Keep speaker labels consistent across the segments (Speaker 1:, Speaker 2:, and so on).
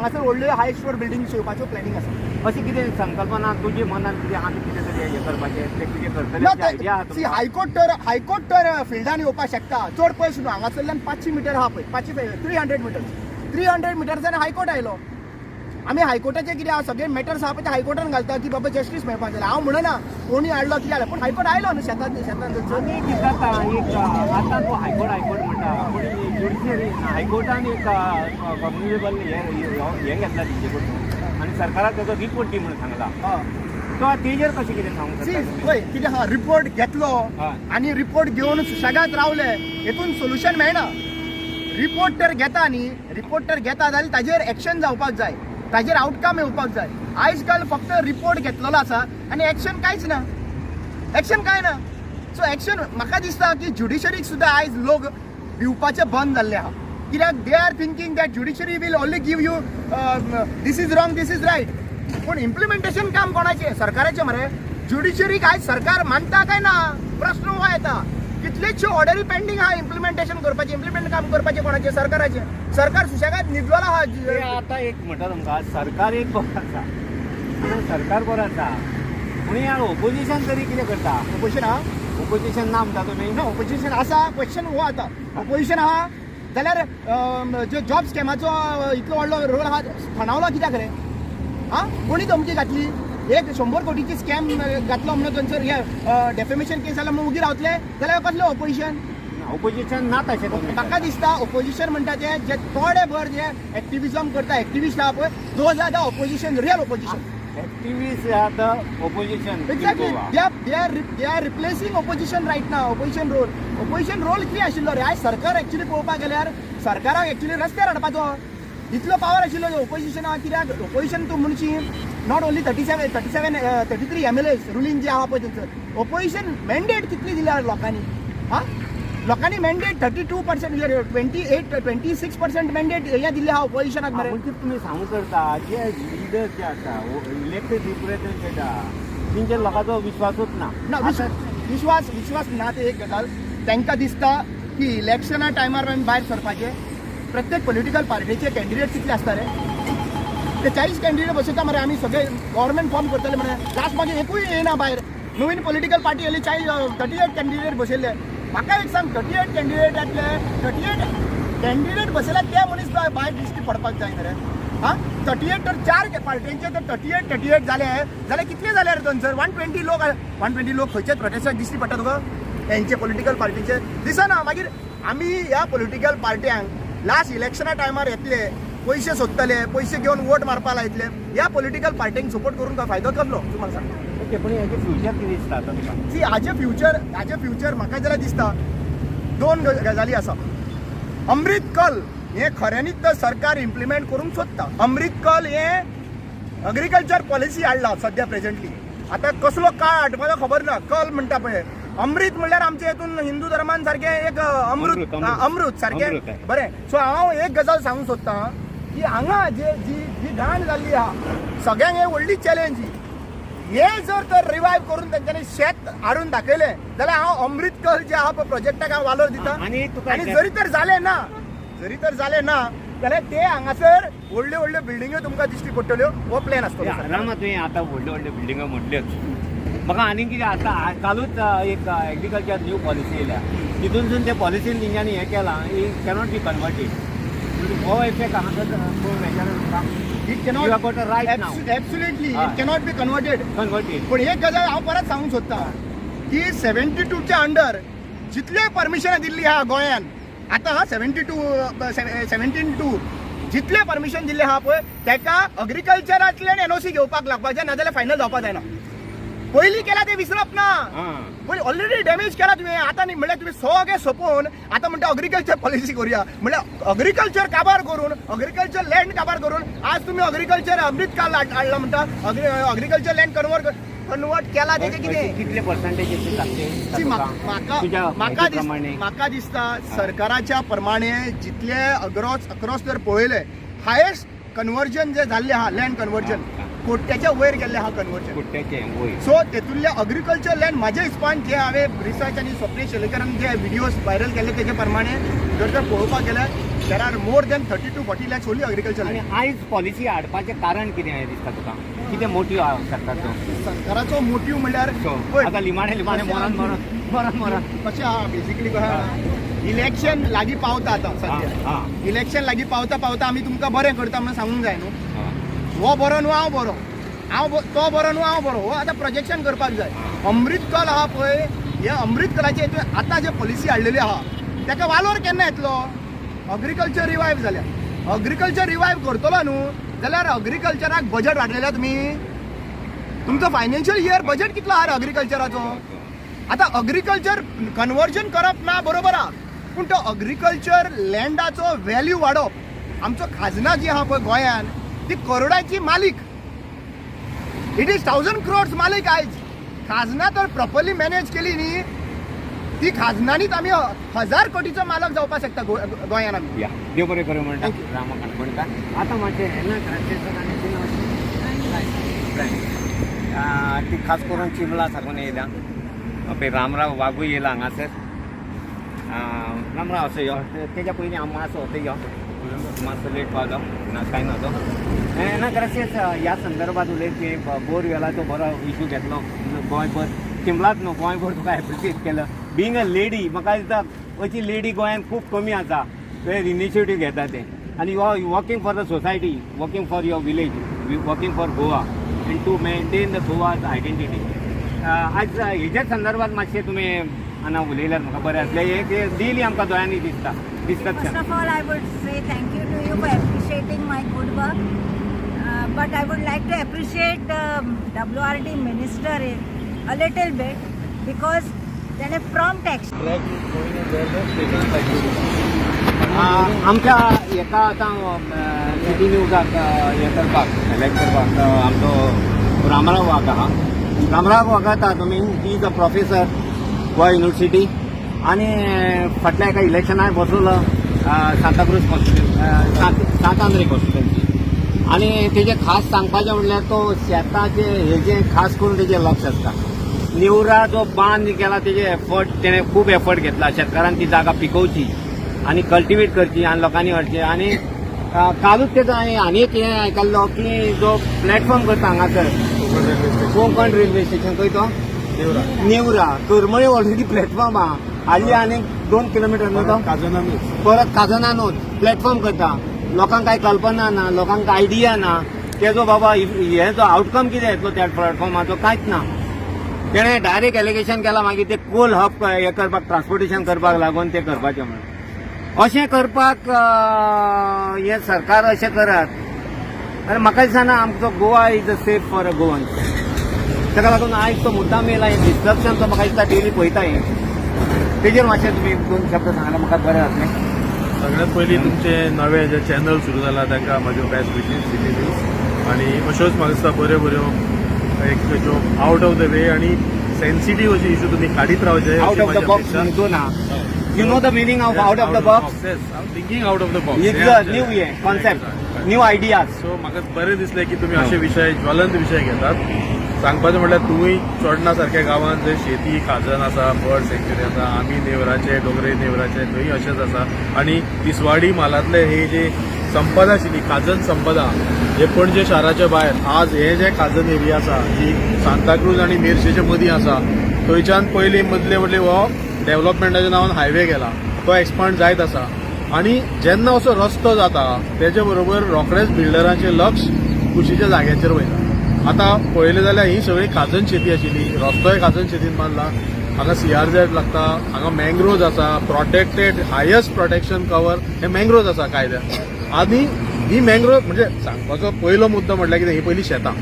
Speaker 1: हांगासर व्हडल्यो हाय floor building येवपाचो प्लॅनिंग आसा.
Speaker 2: अशी कितें संकल्पना तुजे मनान कितें आमी कितें तरी हें करपाचें तें कितें करतले अशी आयडिया आहा तुमकां?
Speaker 1: हायकोर्ट तर फिल्डान येवपाक शकता. चड पयस न्हू, हांगासरल्यान 500 मिटर आहा पळय, 300 मिटर्स 300 मिटर्सान हायकोर्ट आयलो. आमी हायकोर्टाचे कितें आहा सगळे मॅटर्स आहा पळय ते हायकोर्टान घालता की बाबा जस्टीस मेळपाक जाय. हांव म्हणना कोणी हाडलो कितें जालें, पूण हायकोर्ट आयलो न्हू शेतान
Speaker 2: आनी कितें जाता एक आतां तूं हायकोर्ट म्हणटा पूण ज्युडिशियरी हायकोर्टान एक कम्युनिकेबल हें घेतला तेजे कडून आनी सरकाराक तेजो रिपोर्ट दी म्हणून सांगला. तो तेजेर कशें कितें सांगूंक शकता?
Speaker 1: पळय कितें आहा, रिपोर्ट घेतलो आनी रिपोर्ट घेवन सुशेगाद रावले हेतून सोल्युशन मेळना. रिपोर्ट तर घेता न्ही, रिपोर्ट तर घेता जाल्यार ताजेर एक्शन जावपाक जाय, ताजेर आउटकम येवपाक जाय. आयज काल फक्त रिपोर्ट घेतलेलो आसा आनी एक्शन कांयच ना, एक्शन कांय ना. सो एक्शन म्हाका दिसता की ज्युडिशरीक सुद्दां आयज लोक भिवपाचे बंद जाल्ले आहा. कित्याक they are thinking that judiciary will only give you this is wrong this is right. पूण इम्प्लिमेंटेशन काम कोणाचें? सरकाराचें मरे. ज्युडिशरीक आयज सरकार मानता काय ना प्रश्न हो येता. कितलेशे ऑर्डरी पेंडींग आहा इम्प्लिमेंटेशन करपाचें, इम्प्लिमेंट काम करपाचें कोणाचें? सरकाराचें. सरकार सुशेगाद न्हिदलेलो आहा.
Speaker 2: आतां एक म्हणटा तुमकां सरकार एक बरो आसा, सरकार बरो आसा पूण ह्या ओपोजिशन तरी कितें करता?
Speaker 1: ऑपोजिशन आहा,
Speaker 2: ओपोजिशन ना म्हणटा तुमी?
Speaker 1: ना ऑपोजिशन आसा. क्वेश्चन हो आतां ऑपोजिशन आहा जाल्यार जो जॉब स्कॅमाचो इतलो व्हडलो रोल आहा थंडावलो कित्याक रे? आं कोणी धमकी घातली? एक 100 कोटीची स्कॅम घातलो म्हणून थंयसर हे डेफेमेशन केस जाल्यार उगी रावतले जाल्यार कसलें ऑपोजिशन?
Speaker 2: ओपोजिशन ना तशें तुमी?
Speaker 1: म्हाका दिसता ऑपोजिशन म्हणटा ते जे थोडे भर जे एक्टिविजम करता, एक्टिविस्ट आहा पळय, those are the opposition, real opposition.
Speaker 2: Activist are the opposition.
Speaker 1: Exactly they are replacing opposition right now. Opposition role कितें आशिल्लो रे? आयज सरकार एक्चुली पळोवपाक गेल्यार सरकाराक एक्चुली रस्त्यार हाडपाचो इतलो पावर आशिल्लो ऑपोजिशनाक. कित्याक ऑपोजिशन तूं म्हणची नॉट ओन्ली 33 MLAs रुलींग जे आहा पळय थंयसर. ऑपोजिशन मॅन्डेट कितली दिल्या लोकांनी? हां लोकांनी मॅन्डेट 32% 26% मॅन्डेट हे दिल्ले आहा ऑपोजिशनाक मरे.
Speaker 2: म्हणजे तुम्ही सांगू करता जे लिडर जे आसा इलेक्टेड रिप्रेझेंटेटिव्ह आहा तेंचेर लोकांचो विश्वासूच ना.
Speaker 1: विश्वास ना. ते एक गजाल तांकां दिसता की इलेक्शना टायमार भायर सरपाचे. प्रत्येक पॉलिटिकल पार्टीचे कॅन्डिडेट कितले आसता रे? ते 40 कॅन्डिडेट बसयता मरे. आमी सगळे गव्हर्मेंट फॉर्म करतले म्हणे लास्ट मागीर एकूय येना भायर. नवीन पॉलिटिकल पार्टी येयली 38 कॅन्डिडेट बसयले. म्हाका एक सांग 38 कॅन्डिडेटांतले 38 कॅन्डिडेट बसयला ते मनीस भायर दिश्टी पडपाक जाय मरे. हां 38 तर 4 पार्टींचे तर 38 जाले जाल्यार कितले जाले रे थंयसर? 120 लोक खंयच्याच प्रोटेस्टाक दिश्टी पडटा तुका? हेंचे पॉलिटिकल पार्टीचे दिसना. मागीर आमी ह्या पॉलिटिकल पार्ट्यांक लास्ट इलेक्शना टायमार येतले, पयशे सोदतले, पयशे घेवन वोट मारपा लायतले. ह्या पॉलिटिकल पार्ट्यांक सपोर्ट करून काय फायदो कसलो तुम्हाला सांगता?
Speaker 2: पूण हेजें फ्युचर कितें दिसता तुमकां?
Speaker 1: सी हाजे फ्युचर म्हाका जाल्यार दिसता 2 गजाली आसा. अमृत कल हे खऱ्यांनीच तर सरकार इम्प्लिमेंट करूंक सोदता. अमृत कल हे एग्रीकल्चर पॉलिसी हाडला सद्या प्रेझेंटली. आतां कसलो काळ हाडपाचो खबर ना. कल म्हणटा पळय अमृत म्हणल्यार आमच्या हितून हिंदू धर्मान सारखे एक अमृत सारखे बरें. सो हांव एक गजाल सांगूंक सोदतां की हांगा जी घाण जाल्ली आहा सगळ्यांक हे व्हडली चॅलेंज. हे जर तर रिवायव करून तेंच्यांनी शेत हाडून दाखयलें जाल्यार हांव अमृत कल जे आहा पळय प्रोजेक्टाक हांव वालोर दिता. आनी जरी तर जालें ना जाल्यार ते हांगासर व्हडल्यो बिल्डिंग्यो तुमकां दिश्टी पडटल्यो. हो प्लॅन आसतलो.
Speaker 2: आरामात तुवें आतां व्हडल्यो बिल्डिंगो म्हटल्योच. म्हाका आनी कितें आतां कालूच एक एग्रीकल्चर न्यू पॉलिसी येयल्या तितूनसून त्या पॉलिसीन तेंच्यांनी हें केलां इट कॅनॉट बी कन्वर्टेड. हो इफेक्ट हांगासर
Speaker 1: It cannot.
Speaker 2: You have got a right now.
Speaker 1: Absolutely, it cannot be converted. पण एक गजाल हांव परत सांगूंक सोदतां की 72च्या अंडर जितले परमिशनां दिल्ली आहा गोंयान आतां 17-2 जितले परमिशन दिल्ले आहा पळय तेका अग्रिकल्चरांतल्यान NOC घेवपाक लागपाचें ना जाल्यार फायनल जावपाक जायना. पयलीं केला ते विसरप ना. पण ऑलरेडी डॅमेज केला तुवें. आतां न्ही म्हणल्यार तुवें सगळें सोंपोवन आतां म्हणटा अग्रिकल्चर पॉलिसी करूया म्हणल्यार अग्रिकल्चर काबार करून अग्रिकल्चर लँड काबार करून आज तुमी अग्रिकल्चर अमृत काल हाडला म्हणटा. अग्रिकल्चर लँड कन्वर्ट केला तेजे कितें?
Speaker 2: कितले पर्संटेज
Speaker 1: म्हाका दिसता सरकाराच्या प्रमाणे जितले अक्रॉस जर पळयले हायेस्ट कन्वर्जन जे जाल्ले आहा लँड कन्वर्जन कोट्याच्या वयर गेल्ले आहा कन्वर्जन.
Speaker 2: कुट्ट्याचे वय
Speaker 1: सो तेतूंतले अग्रिकल्चर लँड म्हाज्या हिसपान जे हांवें रिसर्च आनी स्वप्नील शेलकरान जे व्हिडिओज व्हायरल केले तेजे प्रमाणे जर पळोवपाक गेल्यार there are more than 30 to 40 lakhs only agriculture
Speaker 2: आणि
Speaker 1: लँड.
Speaker 2: आयज पॉलिसी हाडपाचें कारण कितें दिसता तुका कितें मोटीव सरकारचो
Speaker 1: सरकाराचो मोटीव म्हणल्यार
Speaker 2: आतां लिमाणे मरण
Speaker 1: कशें आहा बेसिकली कशें आहा इलेक्शन लागीं पावता आतां सद्या. इलेक्शन लागीं पावता पावता आमी तुमकां बरें करता म्हणून सांगूंक जाय न्हू. हो बरो न्हू हांव बरो, तो बरो न्हू हांव बरो, हो आतां प्रोजेक्शन करपाक जाय. अमृत कल आहा पळय, हे अमृत कलाचे हितून आतां जे पॉलिसी हाडलेली आहा ताका वालोर केन्ना येतलो. अग्रिकल्चर रिवायव जाल्यार अग्रिकल्चर रिवायव करतलो न्हू जाल्यार अग्रिकल्चराक बजेट हाडलेल्या तुमी. तुमचो फायनान्शियल इयर बजेट कितलो आहा अग्रिकल्चराचो. आतां अग्रिकल्चर कन्वर्जन करप ना बरोबर आहा, पूण तो अग्रिकल्चर लँडाचो व्हॅल्यू वाडप. आमचो खाजना जी आहा पळय गोंयान ती करोडाची मालीक. इट इज 1000 crores मालीक आयज. खाजना तर प्रॉपरली मॅनेज केली न्ही ती खाजनानीच आमी 1000 कोटीचो मालक जावपाक शकता गोंयान आमी.
Speaker 2: या देव बरें करूं म्हणटा रामा काणकोणकार. आतां मातशें ती खास करून चिमला साकून येयल्या पळय रामराव वागूय येयला हांगासर. रामराव असो यो तेज्या पयलीं हांव मातसो असो यो मातसो लेट पावलो ना कांय नजो. ना ग्रासियस ह्या संदर्भात उलयचे बोरवेलाचो बरो इशू घेतलो गोंयभर चिंबलाच न्हू गोंयभर तुका एप्रिशिएट केलं. बिंग अ लेडी म्हाका दिसता अशी लेडी गोंयांत खूब कमी आसा ते इनिशिएटीव घेता ते. आनी you are working for the society, working for your village, working for Goa and to maintain the Goa's identity. आज हेज्या संदर्भात मातशें तुमी हांगा उलयल्यार म्हाका बरें आसलें. एक डेली आमकां दोळ्यांनी दिसता discussion.
Speaker 3: First of all, I would say thank you to you for appreciating my good work. But I would like to appreciate WRD minister a little bit because then a prompt action.
Speaker 2: आमच्या एका आतां city न्यूजाक हें करपाक select करपाक आमचो रामराव वाघ आहा. रामराव वाघ आतां तुमी he is a professor Goa university आनी फाटल्या एका इलेक्शनाक बसलो सांताक्रूज कॉन्स्टिट्युन्सी सांत आंद्रे कॉन्स्टिट्युन्सी. आनी तेजें खास सांगपाचें म्हणल्यार तो शेताचे हेजें खास करून तेजें लक्ष आसता. निवरा जो बांद केला तेजे एफर्ट तेणें खूब एफर्ट घेतला शेतकारांक ती जागा पिकोवची आनी कल्टिवेट करची आनी लोकांनी व्हरची. आनी कालूच तेजो हांवें आनी एक हें आयकल्लो की जो प्लॅटफॉर्म करता हांगासर कोंकण रेल्वे स्टेशन खंय तो नेवरा करमळे ऑलरेडी प्लॅटफॉर्म आहा. हाली आनी 2 किलोमीटर न्हू तो परत काजनानूच प्लॅटफॉर्म करता. लोकांक कांय कल्पना ना, लोकांक आयडिया ना तेजो बाबा हे जो आउटकम कितें येतलो त्या प्लॅटफॉर्माचो कांयच ना. तेणें डायरेक्ट एलिगेशन केलां मागीर ते कोल हब हें करपाक ट्रान्सपोर्टेशन करपाक लागून तें करपाचें म्हणून. अशें करपाक हें सरकार अशें करत आनी म्हाका दिसना आमचो Goa is a safe for a Goan. ताका लागून आयज तो मुद्दाम येयला हें डिस्ट्रक्शन तो म्हाका दिसता डेली पळयता हें तेजेर मातशें तुमी 2 शब्द सांगल्यार म्हाका बरें जातलें.
Speaker 4: सगळ्यात पयलीं तुमचे नवे जे चॅनल सुरू जाला ताका म्हाज्यो बेस्ट विशीस सिटी न्यूज. आनी अश्योच म्हाका दिसता बऱ्यो बऱ्यो एक ज्यो आउट ऑफ द वे आनी सेन्सिटीव अशी इशू तुमी काडीत रावचे.
Speaker 2: आउट ऑफ द बॉक्स म्हणतो ना. You know the meaning of out of the box.
Speaker 4: Thinking out of the box
Speaker 2: it's a new हे कॉन्सेप्ट न्यू आयडियाज.
Speaker 4: सो म्हाका बरें दिसलें की तुमी अशे विशय ज्वलंत विशय घेतात. सांगपाचें म्हणल्यार तुमी चोडणा सारक्या गांवांत जंय शेती खाजन आसा, बर्ड सँच्युरी आसा, आमी नेवराचे डोंगरे नेवराचे थंय अशेंच आसा. आनी तिसवाडी म्हालांतले हे जे संपदा आशिल्ली खाजन संपदा हे पणजे शाराच्या भायर आज हे जे खाजन एरिया आसा जी सांताक्रूज आनी मेर्शेच्या मदीं आसा थंयच्यान पयलीं मदले मदले हो डेव्हलपमेंटाच्या नांवान हायवे गेला तो एक्सपांड जायत आसा. आनी जेन्ना असो रस्तो जाता तेजे बरोबर रोखडेच बिल्डरांचें लक्ष कुशीच्या जाग्याचेर वयता. आतां पळयलें जाल्यार ही सगळी खाजन शेती आशिल्ली, रस्तोय खाजन शेतीन बांदला. हांगा CRZ लागता, हांगा मँग्रोव्ज आसा, प्रोटेक्टेड हायस्ट प्रोटेक्शन कवर हे मँग्रोव्ज आसा कायद्यान. आनी ही मँग्रोव्ज म्हणजे सांगपाचो पयलो मुद्दो म्हटल्यार कितें ही पयलीं शेतां.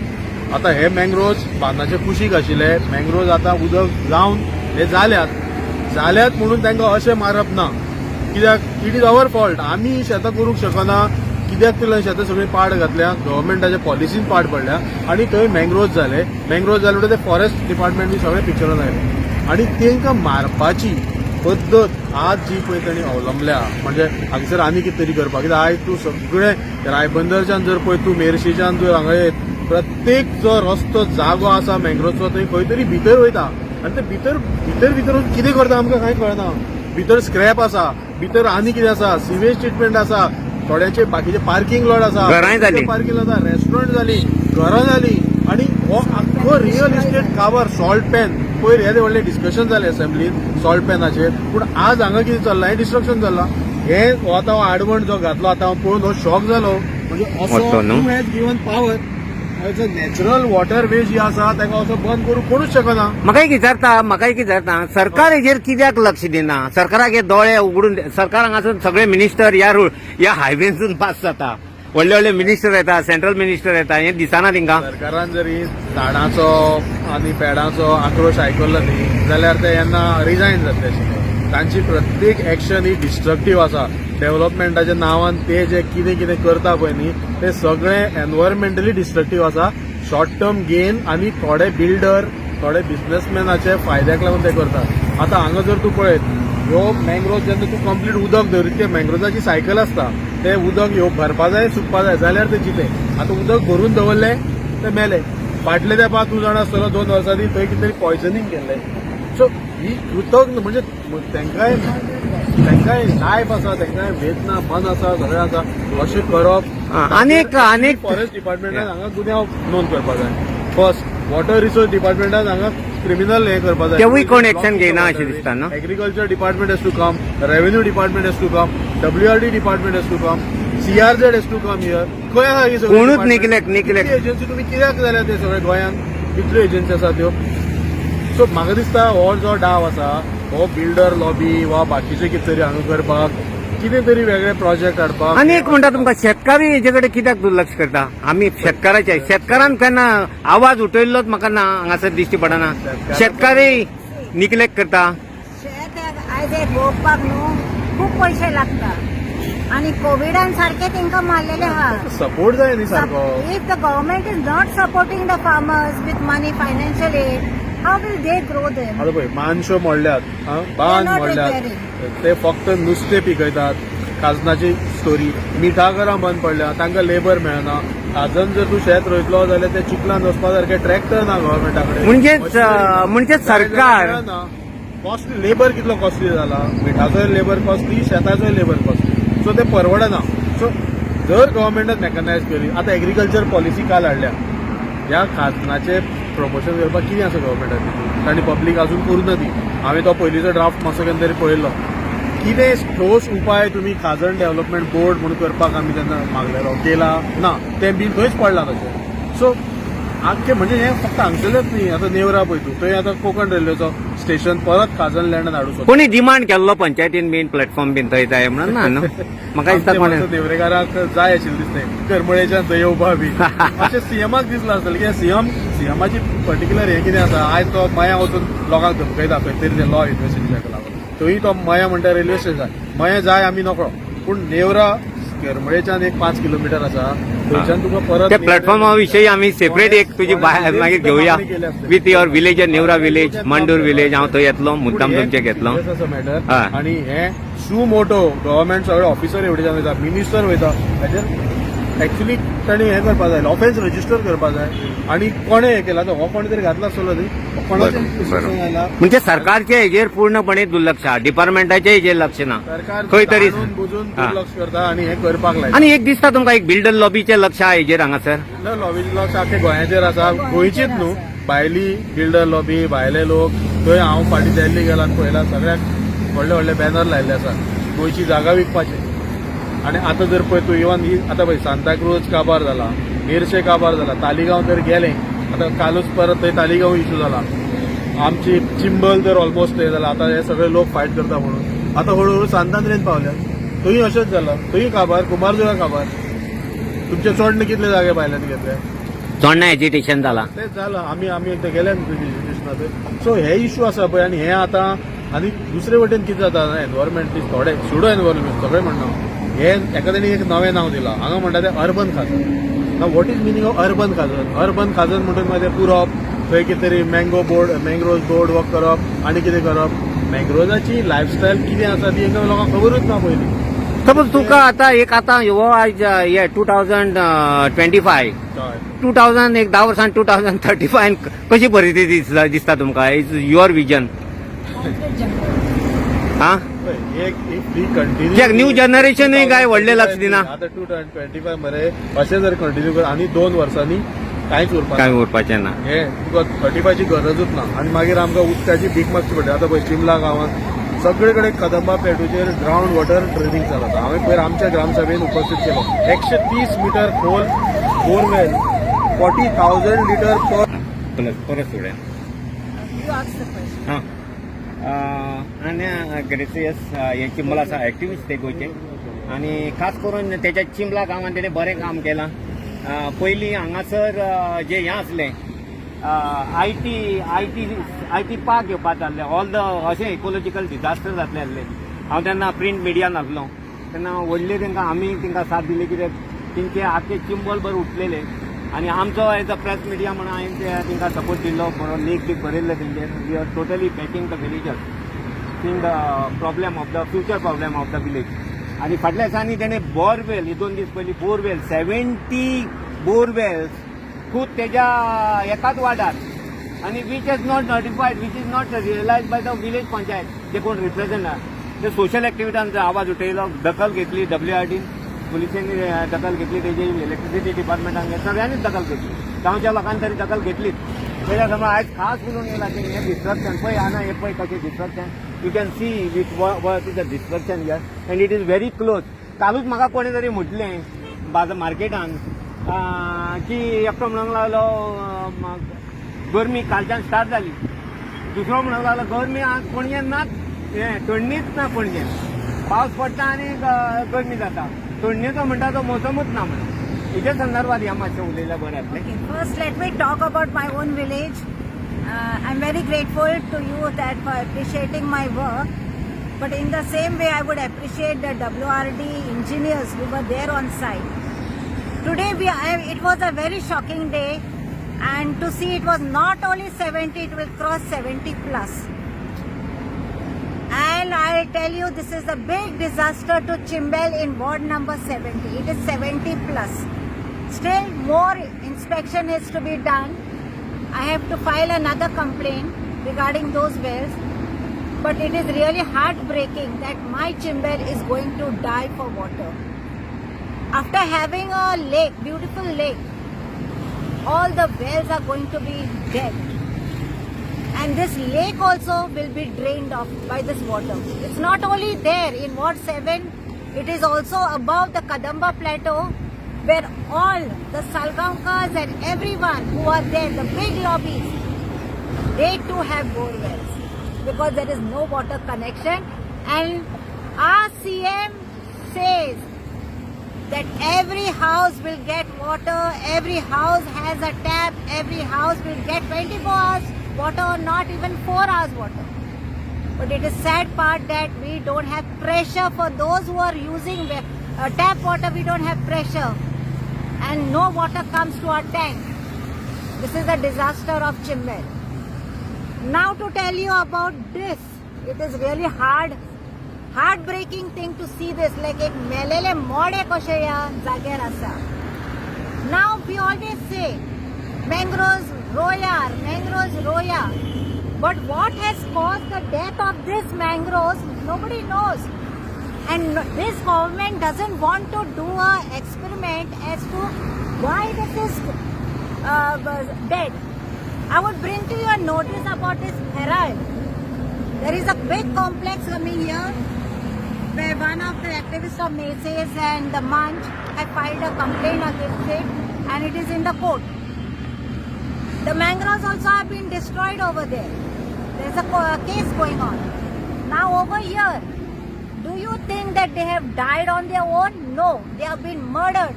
Speaker 4: आतां हे मँग्रोव्ज बांदनाचे कुशीक आशिल्ले मँग्रोव्ज आतां उदक जावन हे जाल्यात म्हणून तांकां अशें मारप ना. कित्याक इट इज अवर फॉल्ट. आमी शेतां करूंक शकना कित्याक तुला शेतां सगळीं पाड घातल्या, गव्हर्मेंटाच्या पॉलिसीन पाड पडल्या आनी थंय मँग्रोव्ज जाले म्हणटकीर ते फॉरेस्ट डिपार्टमेंट बी सगळे पिक्चरान आयले. आनी तांकां मारपाची पद्दत आज जी पळय तांणी अवलंबल्या म्हणजे हांगसर आनी कितें तरी करपाक. कित्याक आयज तूं सगळे रायबंदरच्यान जर पळय तूं मेर्शेच्यान जर हांगा प्रत्येक जो रस्तो जागो आसा मँग्रोवचो थंय खंय तरी भितर वयता आनी ते भितर भितर भितर वचून कितें करता आमकां कांय कळना. भितर स्क्रॅप आसा, भितर आनी कितें आसा, सिवेज ट्रिटमेंट आसा, थोड्यांचे बाकीचे पार्किंग लॉट आसा,
Speaker 2: घरांय जालीं.
Speaker 4: पार्किंग आसा, रेस्टॉरंट जाली, घरां जाली आनी हो आख्खो रियल इस्टेट काबार सॉल्ट पॅन. पयर हे व्हडले डिस्कशन जाले असेंब्लीन सॉल्ट पॅनाचेर, पूण आज हांगा कितें चल्लां हें डिस्ट्रक्शन जालां. हे हो आतां आडवण जो घातलो आतां हांव पळोवन हो शॉक जालो. म्हणजे
Speaker 2: मोठो
Speaker 4: असो
Speaker 2: न्हू?
Speaker 4: To has given power natural water ways जी आसा ताका असो बंद करूंक कोणूच शकना.
Speaker 2: म्हाका एक विचारता सरकार हेजेर कित्याक लक्ष दिना? सरकाराक हे दोळे उगडून सरकार हांगासून सगळे मिनिस्टर ह्या हायवेसून पास जाता, व्हडले व्हडले मिनिस्टर येता, सेंट्रल मिनिस्टर येता, हे दिसना तेंकां?
Speaker 4: सरकारान जरी झाडांचो आनी पेडांचो आक्रोश आयकल्लो न्ही जाल्यार ते येन्ना रिजायन जातले आशिल्ले. तांची प्रत्येक एक्शन ही डिस्ट्रक्टीव आसा. डेव्हलपमेंटाच्या नांवान ते जे कितें कितें करता पळय न्ही ते सगळें एनवायरमेंटली डिस्ट्रक्टीव आसा. शॉर्ट टर्म गेन आनी थोडे बिल्डर थोडे बिझनेसमॅनाचे फायद्याक लागून ते करतात. आतां हांगा जर तूं पळयत ह्यो मँग्रोव जेन्ना तूं कंप्लीट उदक धरीत ते मँग्रोवजाची सायकल आसता, ते उदक ह्यो भरपा जाय सुकपा जाय जाल्यार ते जितें. आतां उदक भरून दवरलें ते मेले. फाटले तेंपा तूं जाणा आसतलो 2 वर्सांनी थंय कितें तरी पॉयझनिंग केल्लें. सो ही कृतज्ञ म्हणजे तेंकाय लायफ आसा, तेंकाय वेदना मन आसा, सगळें आसा. अशें करप
Speaker 2: आनीक
Speaker 4: फॉरेस्ट डिपार्टमेंटान हांगा गुन्यांव नोंद करपा जाय. फर्स्ट वॉटर रिसोर्स डिपार्टमेंटान हांगा क्रिमिनल हें करपा जाय.
Speaker 2: तेवूय कोण एक्शन घेयना अशें दिसता न्हू?
Speaker 4: Agriculture department has to come, revenue department has to come, WRD department has to come, CRZ has to come here. खंय आहा ही सगळी
Speaker 2: कोणूच
Speaker 4: department?
Speaker 2: निकलेक्ट.
Speaker 4: एजन्सी तुमी कित्याक जाल्या ते सगळे गोंयांत कितल्यो एजन्सी आसा त्यो? सो म्हाका दिसता हो जो डाव आसा हो बिल्डर लॉबी वा बाकीचे कितें तरी हांगा करपाक कितें तरी वेगळे प्रोजेक्ट हाडपाक.
Speaker 2: आनी एक म्हणटा तुमकां शेतकारी हेजे कडेन कित्याक दुर्लक्ष करता? आमी शेतकारान केन्ना आवाज उठयल्लोच म्हाका ना हांगासर दिश्टी पडना. शेतकारी निकलेक्ट करता.
Speaker 3: शेत आयज एक रोवपाक न्हू खूब पयशे लागता आणि कोविडान सारखे तांकां मारलेले आहा.
Speaker 4: सपोर्ट जाय न्ही सारको.
Speaker 3: If the government is not supporting the farmers with money, financial aid, how will they grow them?
Speaker 4: आतां पळय मानशो मोडल्यात, बांद
Speaker 3: not
Speaker 4: मोडल्यात, ते फक्त नुस्तें पिकयतात. खाजनाची स्टोरी, मिठा घरां बंद पडल्या, तांकां लेबर मेळना. खाजन जर तूं शेत रोयतलो जाल्यार ते चिखलान वचपा सारखे ट्रॅक्टर ना गव्हर्मेंटा कडेन.
Speaker 2: म्हणजे सरकार
Speaker 4: कॉस्टली लेबर कितलो कॉस्टली जाला. मिठाचोय लेबर कॉस्टली, शेताचोय लेबर कॉस्टली. सो ते परवडना. सो जर गव्हर्मेंटान मेकनायज केली. आतां एग्रीकल्चर पॉलिसी काल हाडल्या. ह्या खाजनाचे प्रमोशन करपाक कितें आसा गव्हर्मेंटान आनी पब्लीक अजून करूना ती. हांवें तो पयलींचो ड्राफ्ट मातसो केन्ना तरी पळयल्लो. कितें ठोस उपाय तुमी खाजन डेव्हलपमेंट बोर्ड म्हणून करपाक आमी तेन्ना मागलेलो केला ना. तें बील थंयच पडलां तशें. सो आख्खें म्हणजे हें फक्त हांगसरलेंच न्ही. आतां नेवरा पळय तूं थंय आतां कोकण रेल्वेचो स्टेशन परत खाजन लँडान हाडूं सोदता.
Speaker 2: कोणी डिमांड केल्लो पंचायतीन बीन प्लॅटफॉर्म बीन थंय जाय म्हणून ना न्हू? म्हाका दिसता कोणी
Speaker 4: नेवरेकाराक जाय आशिल्लें दिसलें करमळेच्यान थंय येवपा बी. अशें सीएमाक दिसलें आसतलें की सीएमाची पर्टिक्युलर हें कितें आसा. आयज तो मया वचून लोकांक धमकयता खंय तरी ते लॉ युनिव्हर्सिटीक लागून. थंय तो मया म्हणटा रेल्वे स्टेशन मया जाय आमी नकळो. पूण नेवरा करमळेच्यान एक 5 किलोमिटर आसा. थंयच्यान तुका परत
Speaker 2: त्या प्लॅटफॉर्मा विशयी आम्ही सेपरेट एक तुझी मागीर घेवया with your village Neura village Mandur village. हांव थंय येतलो मुद्दाम तुमचे घेतलो.
Speaker 4: मॅटर
Speaker 2: हय.
Speaker 4: आनी हे सू मोटो गव्हर्मेंट सगळे ऑफिसर एवढेच्यान वयता, मिनिस्टर वयता. हेजेर एक्चुअली तांणी हें करपा जाय, ऑफेन्स रजिस्टर करपा जाय. आनी कोणे हें केला तो हो कोणी तरी घातला आसतलो न्ही. कोणाचें डिसिजन आयला.
Speaker 2: म्हणजे सरकारचे हेजेर पूर्णपणे दुर्लक्ष हा. डिपार्टमेंटाचे हेजेर लक्ष ना.
Speaker 4: सरकार
Speaker 2: खंय तरी
Speaker 4: जाणून बुजून दुर्लक्ष करता आनी हें करपाक लायता.
Speaker 2: आणि एक दिसता तुमकां एक बिल्डर लॉबीचे लक्ष हा हेजेर हांगासर.
Speaker 4: लॉबी लॉक्स आख्खे गोंयाचेर आसा. गोंयचीच न्हू, भायली बिल्डर लॉबी, भायले लोक. थंय हांव फाटीं दिल्ली गेला पळयला सगळ्याक व्हडले व्हडले बॅनर लायल्ले आसा गोंयची जागा विकपाचे. आनी आतां जर पळय तूं इवन आतां पळय सांताक्रूज काबार जाला, मेर्शे काबार जाला, तालिगांव तर गेलें. आतां कालूच परत थंय तालिगांव इश्यू जाला. आमची चिंबल तर ऑलमोस्ट हे जाला. आतां हे सगळे लोक फायट करता म्हणून आतां हळूहळू सांतांद्रेन पावल्या. थंय अशेंच जालां. थंय काबार, कुमारजुव्या काबार. तुमचे चोडणे कितले जागे भायल्यान घेतले.
Speaker 2: चोडणा एजिटेशन जाला.
Speaker 4: तेच जालां. आमी एकदां गेले एज्युकेशनांत. सो हे इश्यू आसा पळय. आनी हे आतां आनी दुसरे वटेन कितें जाता एनवायरमेंटलिस्ट थोडे सुडो एनवायरमेंट सगळे म्हणना हे एका तेणी एक नवें नांव दिलां. हांगा म्हणटा तें अर्बन खाजन. नाव what is meaning of urban khazan. Urban khazan म्हणून मागीर तें पुरप थंय कितें तरी मँग्रोज बोर्ड वर्क करप आनी कितें करप. मँग्रोजाची लायफस्टायल कितें आसा ती लोकांक खबरूच ना पयलीं.
Speaker 2: सपोज तुका आता हो आज 2025
Speaker 4: हय.
Speaker 2: 2000 एक 10 वर्सान 2035 कशी परिस्थिती दिसता तुमकां? Is your vision? हा,
Speaker 4: एक ही कंटिन्यू
Speaker 2: कित्याक न्यू जनरेशनूय काय व्हडलें लक्ष दिना.
Speaker 4: आता 2025 मरे अशें जर कंटिन्यू कर आनी 2 वर्सांनी कांयच उरपाना.
Speaker 2: काय उरपाचें ना.
Speaker 4: हे तुका 35 ची गरजूच ना. आनी मागीर आमकां उदकाची भीक मागची पडटा. आतां पळय शिमला गांवांत सगळे कडेन कदंबा पेटूचेर ग्रावंड वॉटर ड्रेनिंग चलता. हांवें पयर आमच्या ग्रामसभेन उपस्थित केलो. 130 मीटर खोल बोरवेल 40,000 लिटर पर.
Speaker 2: परत सोडूया.
Speaker 3: You ask the question.
Speaker 2: हां. आणि ग्रेसियस हे चिंबल आसा एक्टिविस्ट ते गोंयचे आनी खास करून तेच्या चिंबला गांवांत तेणें बरें काम केलां. पयलीं हांगासर जे हें आसलें आयटी पार्क येवपाक जाल्ले ऑल द अशें इकोलॉजिकल डिजास्टर जातले आसले. हांव तेन्ना प्रिंट मिडियान आसलो तेन्ना व्हडले तांकां आमी तांकां साथ दिली कित्याक तेंचे आख्खे चिंबल बरें उठलेले आनी आमचो एज अ प्रेस मिडिया म्हणून हांवें तांकां सपोर्ट दिल्लो. बरो लेख बी बरयल्ले तेंचेर. We are totally backing the villagers in the problem of the future problem of the village. आनी फाटल्या दिसांनी तेणें बोरवेल 2 दीस पयलीं बोरवेल 70 बोरवेल्स खूब तेज्या एकाच वार्डार आनी which is not नोटिफायड which is not realise by the village panchayat जे कोण रिप्रेझेंट ते सोशल एक्टिविटांचो आवाज उठयलो. दखल घेतली WRD पुलिसांनी दखल घेतली. तेजी इलेक्ट्रिसिटी डिपार्टमेंटान सगळ्यांनीच दखल घेतली. गांवच्या लोकांनी तरी दखल घेतलीच. तेच्या समोर आयज खास करून येयला की हें डिस्ट्रक्शन पळय हांगा हें पळय कशें destruction you can see with work is the destruction here and it is very close. कालूच म्हाका कोणी तरी म्हटलें बाजार मार्केटान की एकटो म्हणूंक लागलो गरमी कालच्यान स्टार्ट जाली. दुसरो म्हणूंक लागलो गरमी पणजेन नाच हें थंडीच ना पणजेन. पावस पडटा आनी गरमी जाता. थंडीचो म्हणटा तो मोसमूच ना म्हणून. हेच्या संदर्भात ह्या मातशें उलयल्यार बरें जातलें.
Speaker 3: Okay, first let me talk about my own village. I'm very grateful to you that for appreciating my work. But in the same way, I would appreciate the WRD engineers who were there on site. Today, it was a very shocking day, and to see it was not only 70, it will cross 70 plus. And I'll tell you, this is a big disaster to Chimbel in ward number 70. It is 70 plus. Still more inspection is to be done. I have to file another complaint regarding those wells. But it is really heartbreaking that my Chimbel is going to die for water. After having a lake, beautiful lake, all the wells are going to be dead. And this lake also will be drained off by this water. It's not only there in Ward 7, it is also above the Kadamba Plateau, where all the Salgaonkas and everyone who are there, the big lobbies, they too have bore wells because there is no water connection. And our CM says that every house will get water, every house has a tap, every house will get 24 hours water or not even 4 hours water. But it is sad part that we don't have pressure for those who are using tap water. We don't have pressure and no water comes to our tank. This is the disaster of Chimbel. Now to tell you about this, it is really heartbreaking thing to see this, like ek melele mode koshe ya jager asa. Now we always say mangroves roya, but what has caused the death of this mangroves, nobody knows. And this government doesn't want to do an experiment as to why this is dead. I would bring to you a notice about this Herald. There is a big complex coming here where one of the activists of Macy's and the Munch have filed a complaint against it, and it is in the court. The mangroves also have been destroyed over there. There is a case going on. Now over here, do you think that they have died on their own? No, they have been murdered.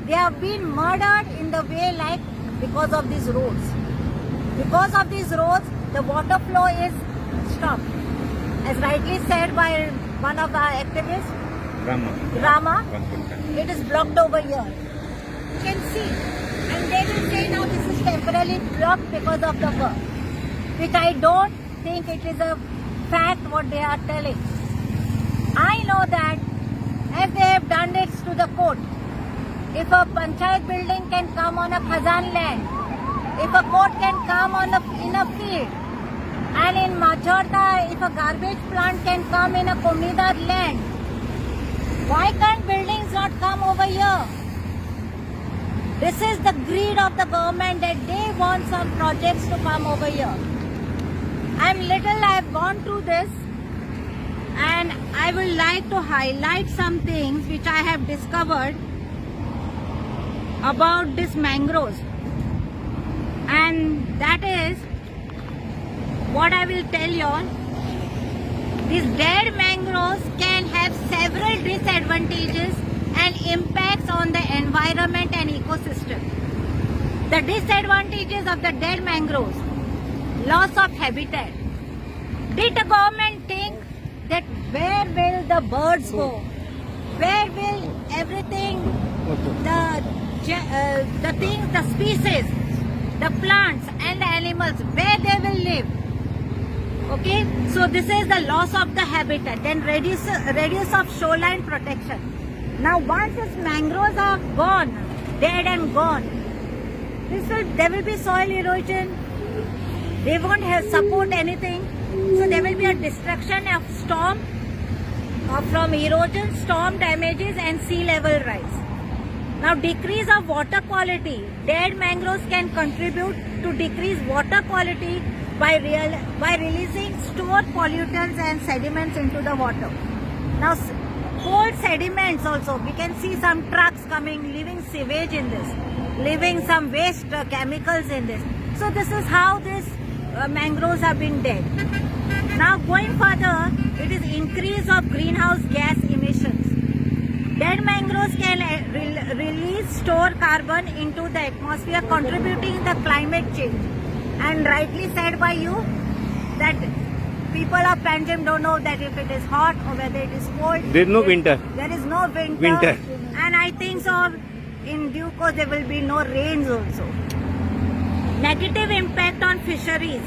Speaker 3: They have been murdered in the way like because of these roads. Because of these roads, the water flow is stopped. As rightly said by one of our activists, Rama, it is blocked over here. You can see. And they will say now this is temporarily blocked because of the work. Which I don't think it is a fact what they are telling. I know that as they have done it to the court. If a panchayat building can come on a khazan land, if a court can come in a field, and in Majorda, if a garbage plant can come in a Komnidar land, why can't buildings not come over here? This is the greed of the government that they want some projects to come over here. I've gone through this, and I would like to highlight some things which I have discovered about this mangroves. And that is what I will tell you all. These dead mangroves can have several disadvantages and impacts on the environment and ecosystem. The disadvantages of the dead mangroves: loss of habitat. Did the government think that where will the birds go? Where will everything, the things, the species, the plants and the animals, where they will live? Okay, so this is the loss of the habitat. Then radius of shoreline protection. Now once these mangroves are gone, dead and gone, there will be soil erosion. They won't support anything. So there will be a destruction of storm, from erosion, storm damages and sea level rise. Now decrease of water quality. Dead mangroves can contribute to decrease water quality by releasing stored pollutants and sediments into the water. Now cold sediments also, we can see some trucks coming, leaving sewage in this, leaving some waste chemicals in this. So this is how these mangroves have been dead. Now going further, it is increase of greenhouse gas emissions. Dead mangroves can release stored carbon into the atmosphere, contributing to the climate change. And rightly said by you that people of Panjim don't know that if it is hot or whether it is cold.
Speaker 2: There is no winter.
Speaker 3: There is no winter. And I think so in due course there will be no rains also. Negative impact on fisheries.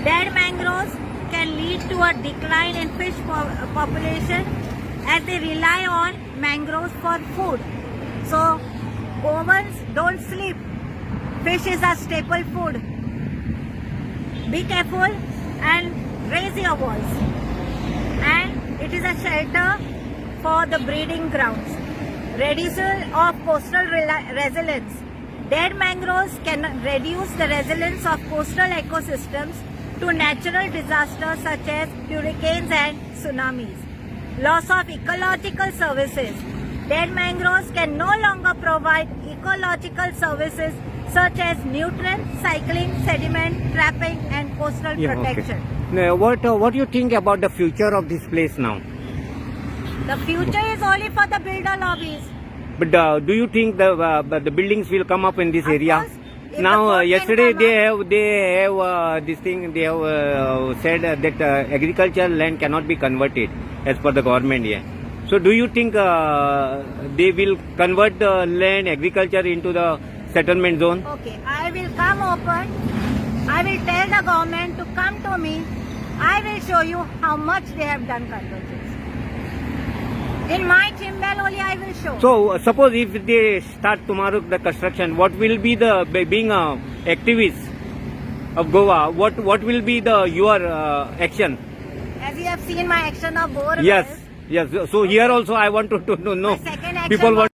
Speaker 3: Dead mangroves can lead to a decline in fish population as they rely on mangroves for food. So govans don't sleep. Fish is a staple food. Be careful and raise your voice. And it is a shelter for the breeding grounds. Reduction of coastal resilience. Dead mangroves can reduce the resilience of coastal ecosystems to natural disasters such as hurricanes and tsunamis. Loss of ecological services. Dead mangroves can no longer provide ecological services such as nutrient cycling, sediment trapping and coastal protection.
Speaker 2: Okay. Now, what do you think about the future of this place now?
Speaker 3: The future is only for the builder lobbies.
Speaker 2: But do you think the buildings will come up in this
Speaker 3: Of
Speaker 2: area?
Speaker 3: course, if
Speaker 2: Now,
Speaker 3: the court
Speaker 2: yesterday
Speaker 3: can
Speaker 2: they have this thing. They have said that agricultural land cannot be converted as per the government here. So, do you think they will convert the land agriculture into the settlement zone?
Speaker 3: Okay, I will come open. I will tell the government to come to me. I will show you how much they have done conversions. In my Chimbel only I will show.
Speaker 2: So, suppose if they start tomorrow the construction, what will be the, being a activist of Goa, what will be your action?
Speaker 3: As you have seen my action of borewells.
Speaker 2: Yes. So here also I want to know
Speaker 3: My second action
Speaker 2: people
Speaker 3: was
Speaker 2: what